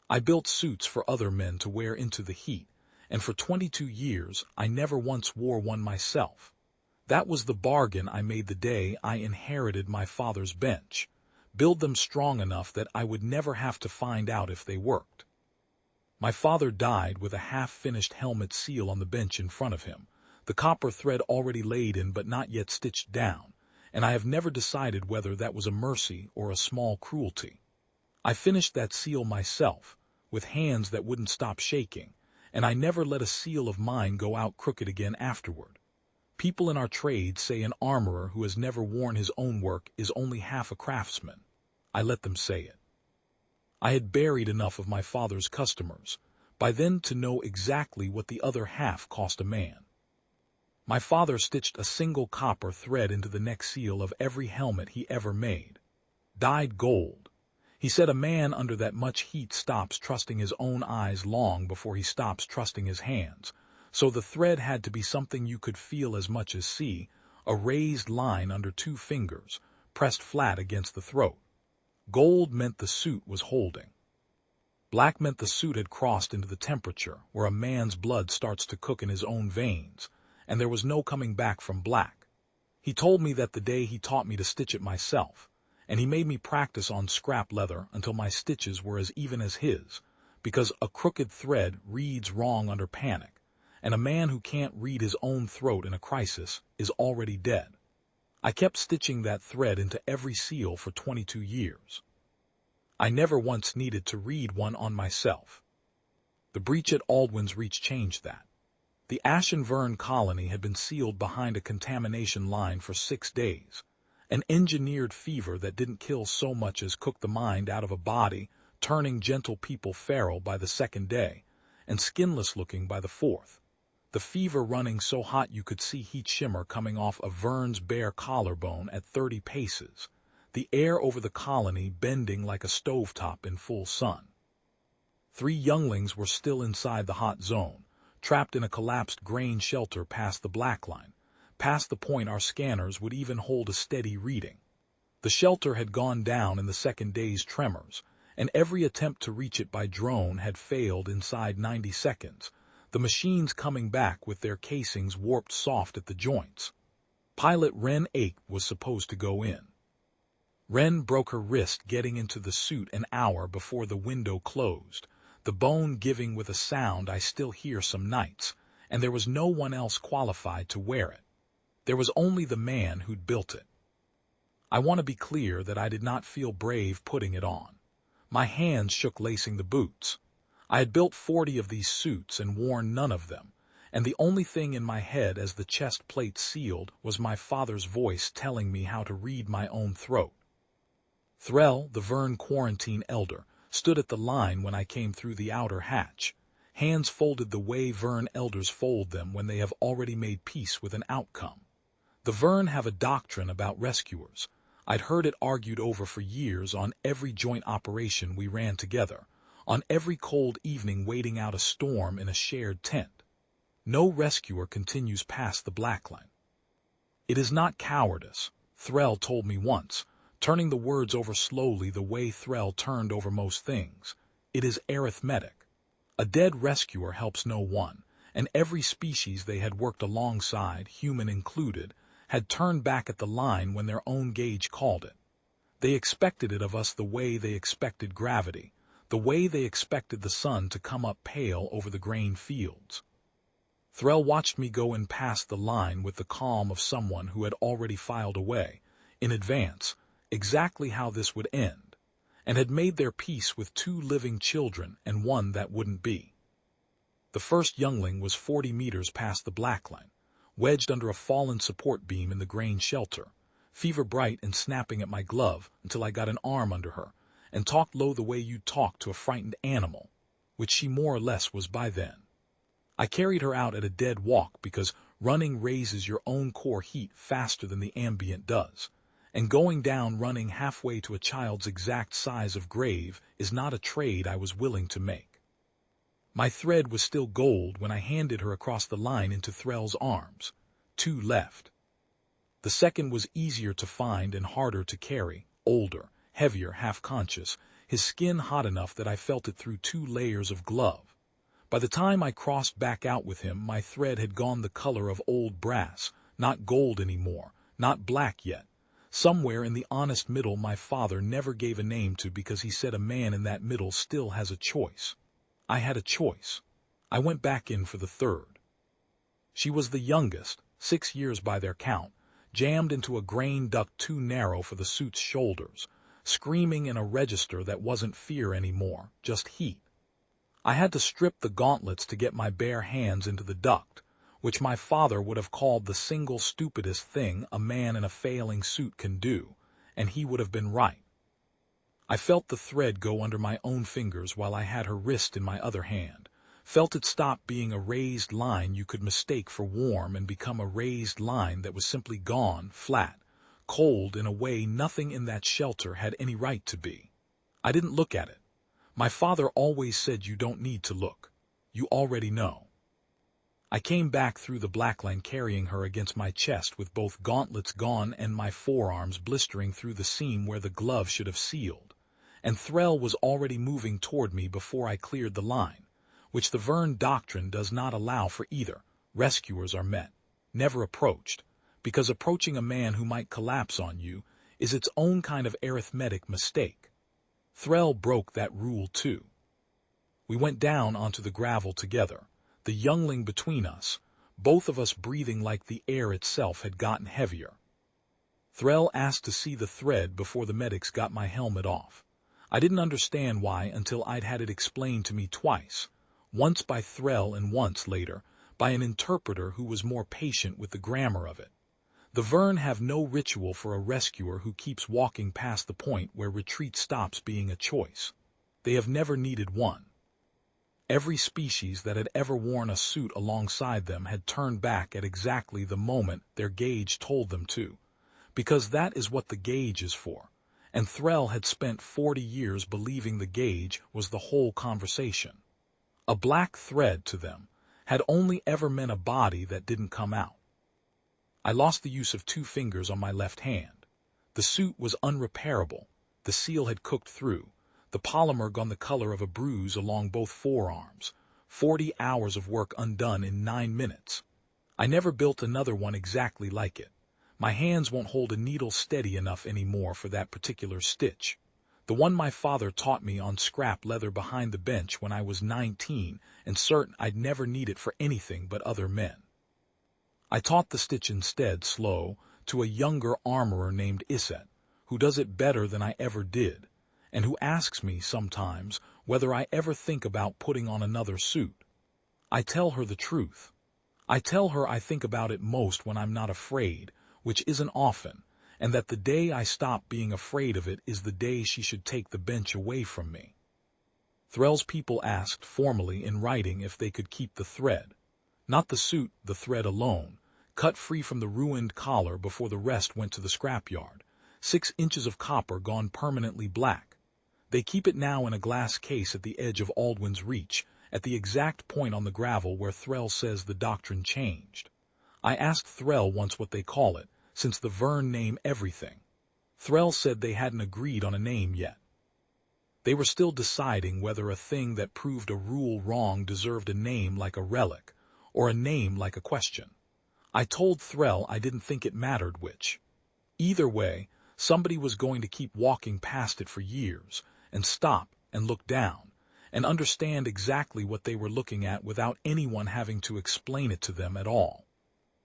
I built suits for other men to wear into the heat, and for 22 years I never once wore one myself. That was the bargain I made the day I inherited my father's bench. Build them strong enough that I would never have to find out if they worked. My father died with a half-finished helmet seal on the bench in front of him, the copper thread already laid in but not yet stitched down, and I have never decided whether that was a mercy or a small cruelty. I finished that seal myself, with hands that wouldn't stop shaking, and I never let a seal of mine go out crooked again afterward. People in our trade say an armorer who has never worn his own work is only half a craftsman. I let them say it. I had buried enough of my father's customers, by then to know exactly what the other half cost a man. My father stitched a single copper thread into the neck seal of every helmet he ever made. Dyed gold. He said a man under that much heat stops trusting his own eyes long before he stops trusting his hands, so the thread had to be something you could feel as much as see, a raised line under 2 fingers, pressed flat against the throat. Gold meant the suit was holding. Black meant the suit had crossed into the temperature where a man's blood starts to cook in his own veins, and there was no coming back from black. He told me that the day he taught me to stitch it myself, and he made me practice on scrap leather until my stitches were as even as his, because a crooked thread reads wrong under panic, and a man who can't read his own throat in a crisis is already dead. I kept stitching that thread into every seal for 22 years. I never once needed to read one on myself. The breach at Aldwin's Reach changed that. The Ashen Vern colony had been sealed behind a contamination line for 6 days. An engineered fever that didn't kill so much as cook the mind out of a body, turning gentle people feral by the 2nd day, and skinless-looking by the 4th. The fever running so hot you could see heat shimmer coming off of Vern's bare collarbone at 30 paces, the air over the colony bending like a stovetop in full sun. 3 younglings were still inside the hot zone, trapped in a collapsed grain shelter past the black line, past the point our scanners would even hold a steady reading. The shelter had gone down in the 2nd day's tremors, and every attempt to reach it by drone had failed inside 90 seconds, the machines coming back with their casings warped soft at the joints. Pilot Wren 8 was supposed to go in. Wren broke her wrist getting into the suit an hour before the window closed, the bone giving with a sound I still hear some nights, and there was no one else qualified to wear it. There was only the man who'd built it. I want to be clear that I did not feel brave putting it on. My hands shook lacing the boots. I had built 40 of these suits and worn none of them, and the only thing in my head as the chest plate sealed was my father's voice telling me how to read my own throat. Threll, the Vern quarantine elder, stood at the line when I came through the outer hatch, hands folded the way Vern elders fold them when they have already made peace with an outcome. The Vern have a doctrine about rescuers. I'd heard it argued over for years on every joint operation we ran together, on every cold evening waiting out a storm in a shared tent. No rescuer continues past the black line. It is not cowardice, Threll told me once, turning the words over slowly the way Threll turned over most things. It is arithmetic. A dead rescuer helps no one, and every species they had worked alongside, human included, had turned back at the line when their own gauge called it. They expected it of us the way they expected gravity, the way they expected the sun to come up pale over the grain fields. Threll watched me go in past the line with the calm of someone who had already filed away, in advance, exactly how this would end, and had made their peace with 2 living children and one that wouldn't be. The first youngling was 40 meters past the black line, wedged under a fallen support beam in the grain shelter, fever bright and snapping at my glove until I got an arm under her, and talked low the way you'd talk to a frightened animal, which she more or less was by then. I carried her out at a dead walk because running raises your own core heat faster than the ambient does, and going down running halfway to a child's exact size of grave is not a trade I was willing to make. My thread was still gold when I handed her across the line into Threll's arms. 2 left. The second was easier to find and harder to carry, older, heavier, half-conscious, his skin hot enough that I felt it through 2 layers of glove. By the time I crossed back out with him, my thread had gone the color of old brass, not gold anymore, not black yet. Somewhere in the honest middle my father never gave a name to, because he said a man in that middle still has a choice. I had a choice. I went back in for the third. She was the youngest, 6 years by their count, jammed into a grain duct too narrow for the suit's shoulders, screaming in a register that wasn't fear anymore, just heat. I had to strip the gauntlets to get my bare hands into the duct, which my father would have called the single stupidest thing a man in a failing suit can do, and he would have been right. I felt the thread go under my own fingers while I had her wrist in my other hand, felt it stop being a raised line you could mistake for warm and become a raised line that was simply gone, flat, cold in a way nothing in that shelter had any right to be. I didn't look at it. My father always said you don't need to look. You already know. I came back through the blackline carrying her against my chest with both gauntlets gone and my forearms blistering through the seam where the glove should have sealed, and Threll was already moving toward me before I cleared the line, which the Verne doctrine does not allow for either. Rescuers are met, never approached, because approaching a man who might collapse on you is its own kind of arithmetic mistake. Threll broke that rule too. We went down onto the gravel together, the youngling between us, both of us breathing like the air itself had gotten heavier. Threll asked to see the thread before the medics got my helmet off. I didn't understand why until I'd had it explained to me twice, once by Threll and once later by an interpreter who was more patient with the grammar of it. The Verne have no ritual for a rescuer who keeps walking past the point where retreat stops being a choice. They have never needed one. Every species that had ever worn a suit alongside them had turned back at exactly the moment their gauge told them to, because that is what the gauge is for, and Threll had spent 40 years believing the gauge was the whole conversation. A black thread, to them, had only ever meant a body that didn't come out. I lost the use of 2 fingers on my left hand. The suit was unrepairable. The seal had cooked through, the polymer gone the color of a bruise along both forearms, 40 hours of work undone in 9 minutes. I never built another one exactly like it. My hands won't hold a needle steady enough anymore for that particular stitch. The one my father taught me on scrap leather behind the bench when I was 19 and certain I'd never need it for anything but other men. I taught the stitch instead, slow, to a younger armorer named Iset, who does it better than I ever did, and who asks me sometimes whether I ever think about putting on another suit. I tell her the truth. I tell her I think about it most when I'm not afraid, which isn't often, and that the day I stop being afraid of it is the day she should take the bench away from me. Threll's people asked formally in writing if they could keep the thread. Not the suit, the thread alone, cut free from the ruined collar before the rest went to the scrapyard, 6 inches of copper gone permanently black. They keep it now in a glass case at the edge of Aldwin's Reach, at the exact point on the gravel where Threll says the doctrine changed. I asked Threll once what they call it, since the Verne name everything. Threll said they hadn't agreed on a name yet. They were still deciding whether a thing that proved a rule wrong deserved a name like a relic, or a name like a question. I told Threll I didn't think it mattered which. Either way, somebody was going to keep walking past it for years, and stop and look down, and understand exactly what they were looking at without anyone having to explain it to them at all.